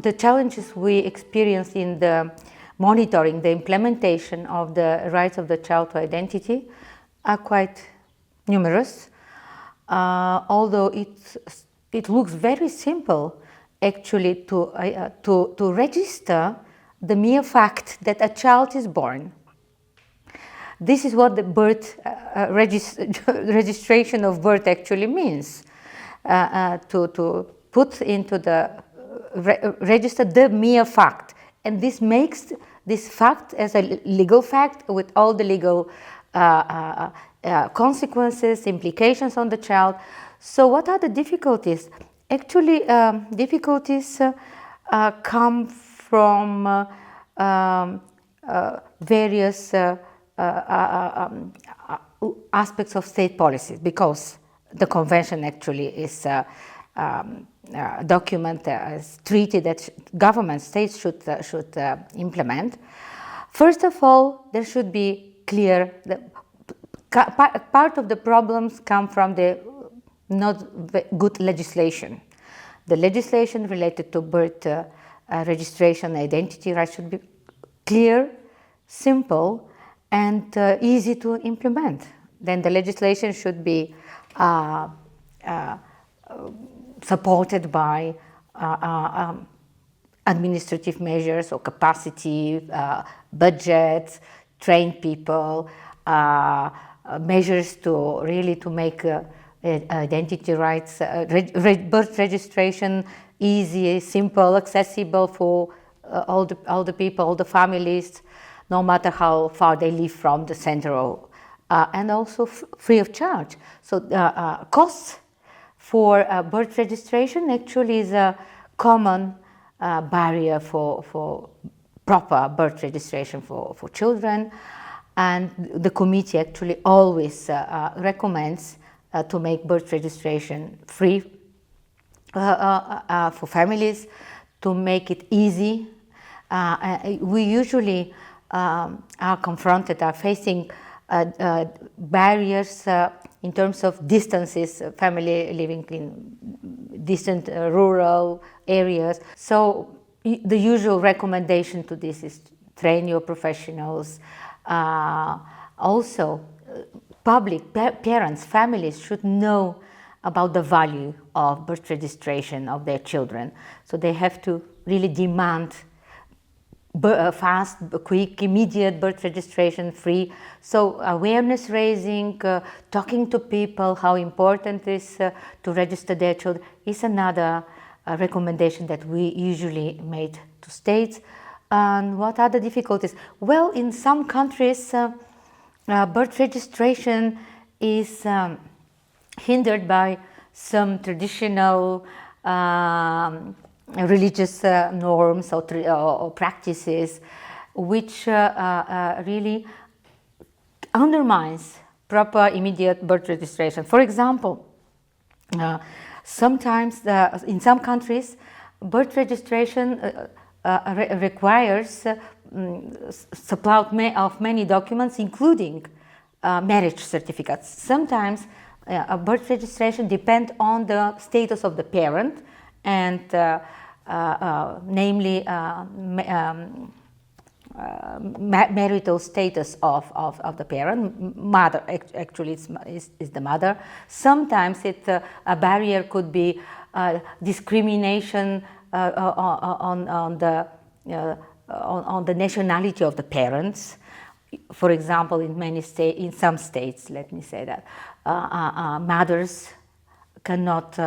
the challenges we experience in the monitoring, the implementation of the rights of the child to identity are quite numerous, although it looks very simple actually to register the mere fact that a child is born. This is what the birth registration of birth actually means, to put into the register the mere fact, and this makes this fact as a legal fact with all the legal consequences, implications on the child. So what are the difficulties? Actually, difficulties come from various aspects of state policies, because the convention actually is a document, as treaty that states should implement. First of all, there should be clear. Part of the problems come from the not good legislation. The legislation related to birth registration, identity rights should be clear, simple, and easy to implement. Then the legislation should be supported by administrative measures or capacity, budgets, train people, measures to really to make identity rights, birth registration easy, simple, accessible for all the people, all the families, no matter how far they live from the center, and also free of charge. So costs for birth registration actually is a common barrier for proper birth registration for children, and the committee actually always recommends to make birth registration free for families, to make it easy. We usually are facing barriers in terms of distances, family living in distant rural areas. So the usual recommendation to this is train your professionals. Also, public, parents, families should know about the value of birth registration of their children. So they have to really demand fast, quick, immediate birth registration, free. So awareness raising, talking to people how important it is to register their children is another recommendation that we usually made to states. And what are the difficulties? Well, in some countries, birth registration is hindered by some traditional religious norms or practices, which really undermines proper immediate birth registration. For example, sometimes in some countries, birth registration requires supply of many documents, including marriage certificates. Sometimes a birth registration depends on the status of the parent, and namely marital status of the parent. Mother actually is the mother. Sometimes a barrier could be discrimination on the nationality of the parents. For example, in some states, let me say that mothers cannot.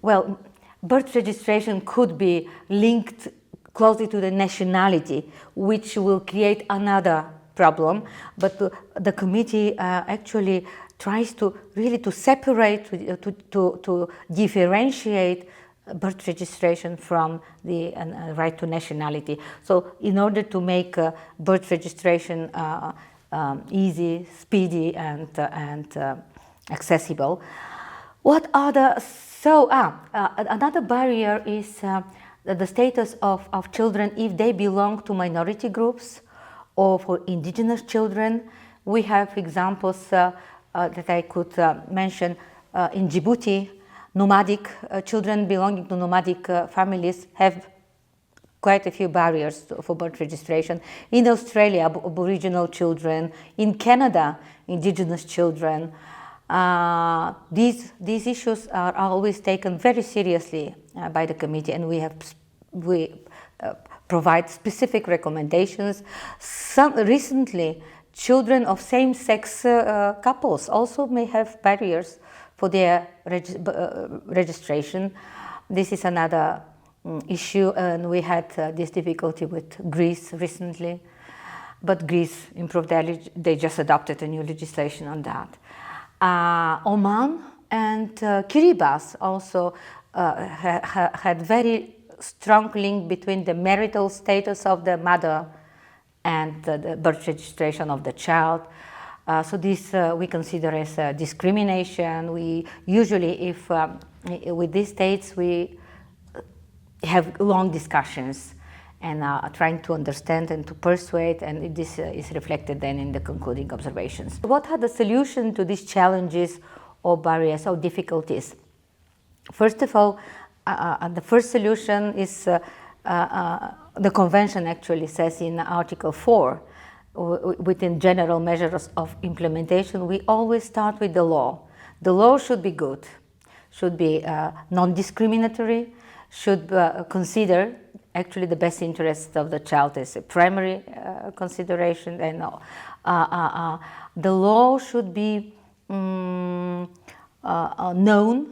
Well, birth registration could be linked closely to the nationality, which will create another problem. But the committee actually tries to really to separate, to differentiate birth registration from the right to nationality. So in order to make birth registration easy, speedy, and accessible, what are the another barrier is the status of children if they belong to minority groups or for indigenous children. We have examples that I could mention in Djibouti. nomadic children belonging to nomadic families have quite a few barriers for birth registration. In Australia, Aboriginal children. In Canada, Indigenous children. These issues are always taken very seriously by the committee, and we provide specific recommendations. Recently, children of same-sex couples also may have barriers for their registration. This is another issue, and we had this difficulty with Greece recently, but Greece improved they just adopted a new legislation on that. Oman and Kiribati also had very strong link between the marital status of the mother and the birth registration of the child. So this we consider as discrimination. We usually, with these states, we have long discussions and trying to understand and to persuade, and this is reflected then in the concluding observations. What are the solutions to these challenges or barriers or difficulties? First of all, the first solution is the convention actually says in Article 4, within general measures of implementation, we always start with the law. The law should be good, should be non-discriminatory, should consider actually the best interest of the child as a primary consideration, and the law should be known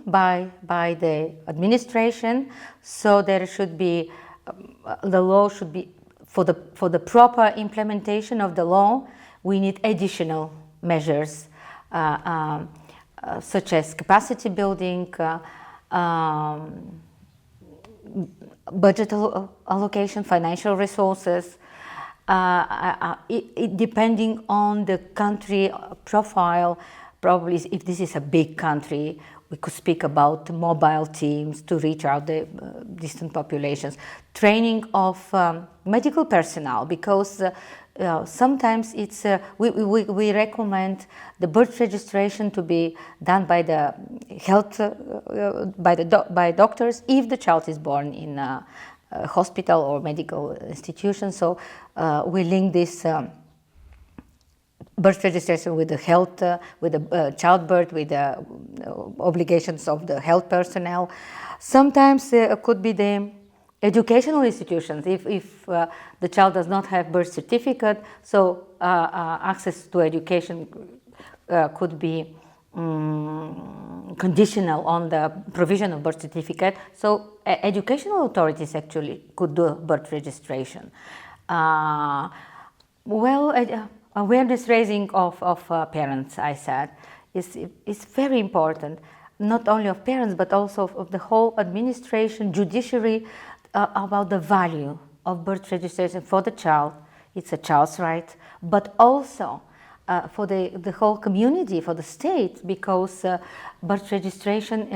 by the administration. So there should be the law should be for the proper implementation of the law. We need additional measures such as capacity building, budget allocation, financial resources, depending on the country profile. Probably if this is a big country, we could speak about mobile teams to reach out the distant populations, training of medical personnel, because sometimes it's we recommend the birth registration to be done by the health by doctors if the child is born in a hospital or medical institution. So we link this birth registration with the health, with the childbirth, with the obligations of the health personnel. Sometimes it could be the educational institutions. If the child does not have birth certificate, so access to education could be conditional on the provision of birth certificate. So educational authorities actually could do birth registration. Awareness raising of parents, I said, is very important, not only of parents, but also of the whole administration, judiciary, about the value of birth registration for the child. It's a child's right, but also for the whole community, for the state, because birth registration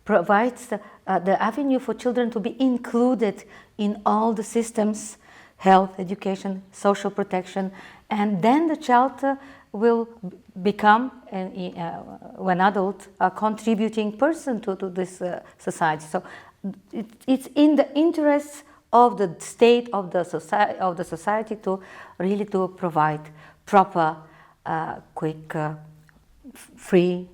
provides the avenue for children to be included in all the systems, health, education, social protection, and then the child will become, when adult, a contributing person to this society. So it's in the interests of the state, of the society to really to provide proper, quick, free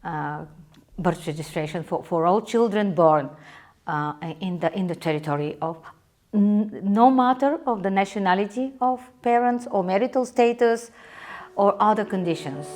birth registration for all children born in the territory of, no matter of the nationality of parents or marital status or other conditions.